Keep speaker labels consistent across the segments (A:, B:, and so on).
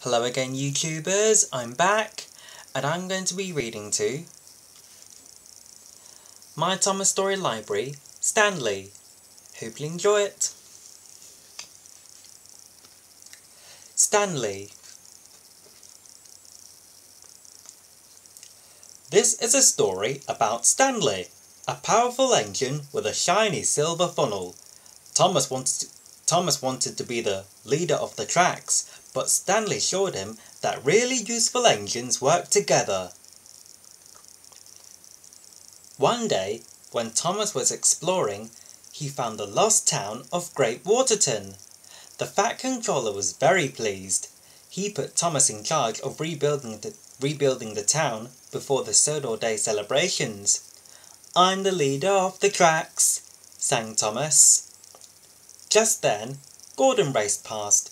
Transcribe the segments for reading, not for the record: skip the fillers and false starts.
A: Hello again YouTubers, I'm back and I'm going to be reading to My Thomas Story Library, Stanley. Hope you enjoy it. Stanley. This is a story about Stanley, a powerful engine with a shiny silver funnel. Thomas wanted to be the leader of the tracks, but Stanley showed him that really useful engines work together. One day, when Thomas was exploring, he found the lost town of Great Waterton. The Fat Controller was very pleased. He put Thomas in charge of rebuilding the town before the Sodor Day celebrations. "I'm the leader of the tracks," sang Thomas. Just then, Gordon raced past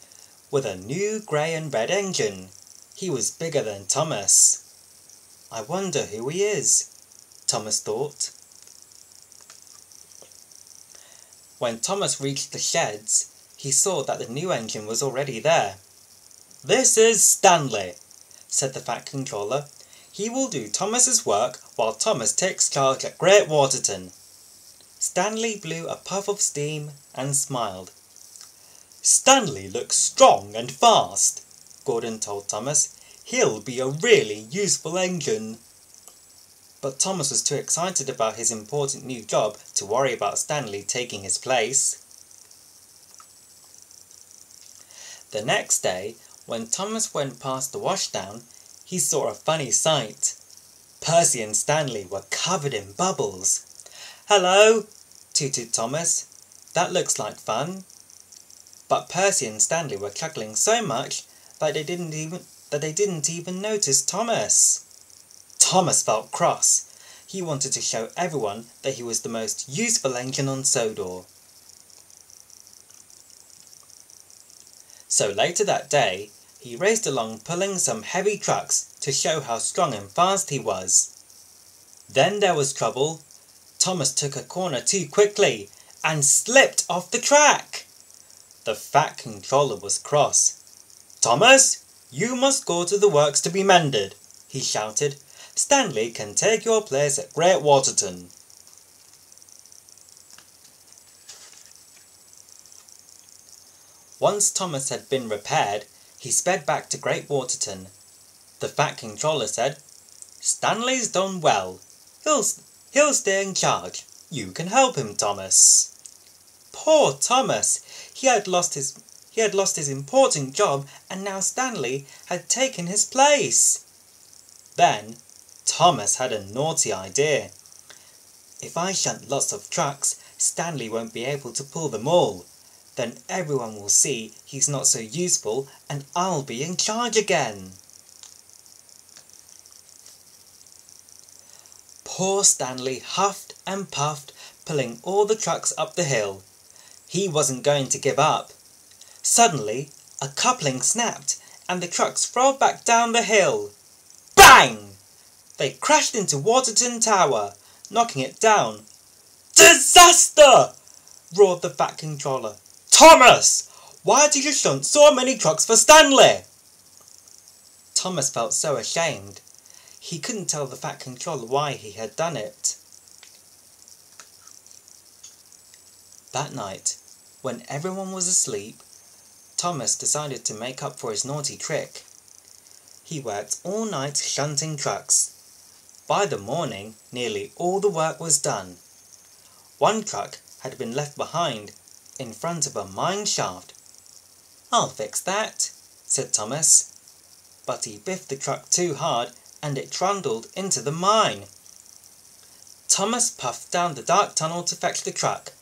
A: with a new grey and red engine. He was bigger than Thomas. "I wonder who he is," Thomas thought. When Thomas reached the sheds, he saw that the new engine was already there. "This is Stanley," said the Fat Controller. "He will do Thomas's work while Thomas takes charge at Great Waterton." Stanley blew a puff of steam and smiled. "Stanley looks strong and fast," Gordon told Thomas. "He'll be a really useful engine." But Thomas was too excited about his important new job to worry about Stanley taking his place. The next day, when Thomas went past the washdown, he saw a funny sight. Percy and Stanley were covered in bubbles. "Hello," tooted Thomas. "That looks like fun." But Percy and Stanley were chuckling so much that they didn't even notice Thomas. Thomas felt cross. He wanted to show everyone that he was the most useful engine on Sodor. So later that day, he raced along pulling some heavy trucks to show how strong and fast he was. Then there was trouble. Thomas took a corner too quickly and slipped off the track. The Fat Controller was cross. "Thomas, you must go to the works to be mended," he shouted. "Stanley can take your place at Great Waterton." Once Thomas had been repaired, he sped back to Great Waterton. The Fat Controller said, "Stanley's done well. He'll stay in charge. You can help him, Thomas." Poor Thomas! He had lost his important job, and now Stanley had taken his place. Then Thomas had a naughty idea. "If I shunt lots of trucks, Stanley won't be able to pull them all. Then everyone will see he's not so useful and I'll be in charge again." Poor Stanley huffed and puffed, pulling all the trucks up the hill. He wasn't going to give up. Suddenly, a coupling snapped and the trucks rolled back down the hill. Bang! They crashed into Waterton Tower, knocking it down. "Disaster!" roared the Fat Controller. "Thomas! Why did you shunt so many trucks for Stanley?" Thomas felt so ashamed. He couldn't tell the Fat Controller why he had done it. That night, when everyone was asleep, Thomas decided to make up for his naughty trick. He worked all night shunting trucks. By the morning, nearly all the work was done. One truck had been left behind in front of a mine shaft. "I'll fix that," said Thomas. But he biffed the truck too hard and it trundled into the mine. Thomas puffed down the dark tunnel to fetch the truck,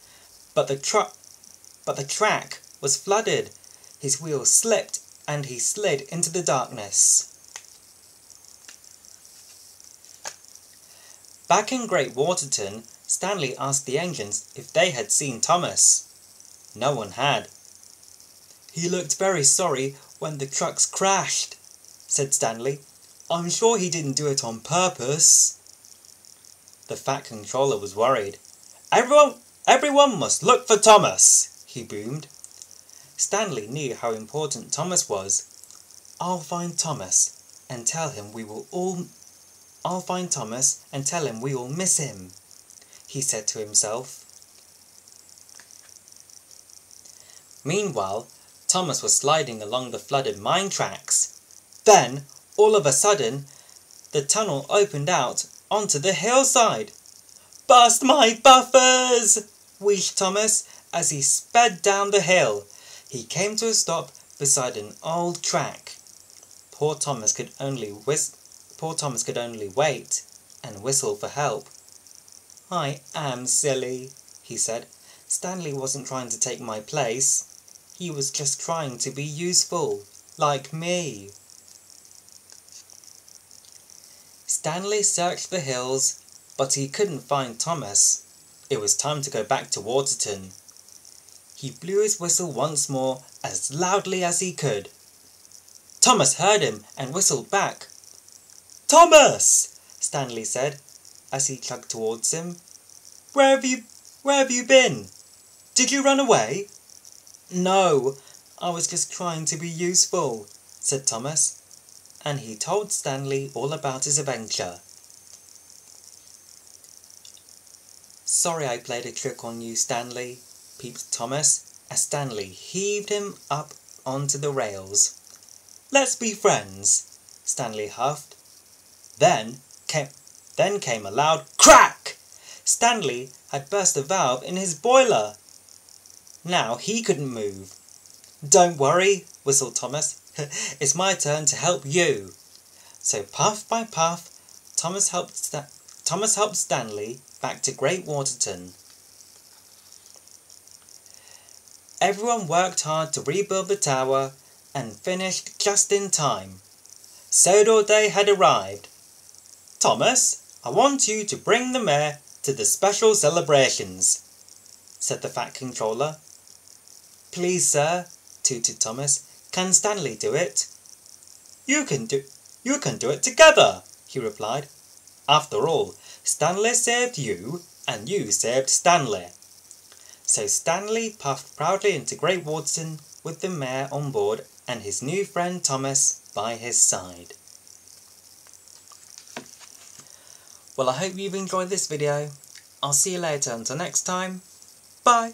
A: but the track was flooded. His wheels slipped and he slid into the darkness. Back in Great Waterton, Stanley asked the engines if they had seen Thomas. No one had. "He looked very sorry when the trucks crashed," said Stanley. "I'm sure he didn't do it on purpose." The Fat Controller was worried. Everyone must look for Thomas," he boomed. Stanley knew how important Thomas was. I'll find Thomas and tell him we all miss him, he said to himself. Meanwhile, Thomas was sliding along the flooded mine tracks. Then, all of a sudden, the tunnel opened out onto the hillside. "Bust my buffers!" wheezed Thomas as he sped down the hill. He came to a stop beside an old track. Poor Thomas could only wait and whistle for help. "I am silly," he said. "Stanley wasn't trying to take my place. He was just trying to be useful, like me." Stanley searched the hills, but he couldn't find Thomas. It was time to go back to Waterton. He blew his whistle once more, as loudly as he could. Thomas heard him and whistled back. "Thomas!" Stanley said, as he chugged towards him. Where have you been? Did you run away?" "No, I was just trying to be useful," said Thomas, and he told Stanley all about his adventure. "Sorry I played a trick on you, Stanley," peeped Thomas, as Stanley heaved him up onto the rails. "Let's be friends," Stanley huffed. Then came a loud crack! Stanley had burst a valve in his boiler. Now he couldn't move. "Don't worry," whistled Thomas. "It's my turn to help you." So puff by puff, Thomas helped Stanley back to Great Waterton. Everyone worked hard to rebuild the tower and finished just in time. Sodor Day had arrived. "Thomas, I want you to bring the mayor to the special celebrations," said the Fat Controller. "Please, sir," tooted Thomas. "Can Stanley do it?" You can do it together," he replied. "After all, Stanley saved you, and you saved Stanley." So Stanley puffed proudly into Great Waterton with the mayor on board and his new friend Thomas by his side. Well, I hope you've enjoyed this video. I'll see you later. Until next time, bye!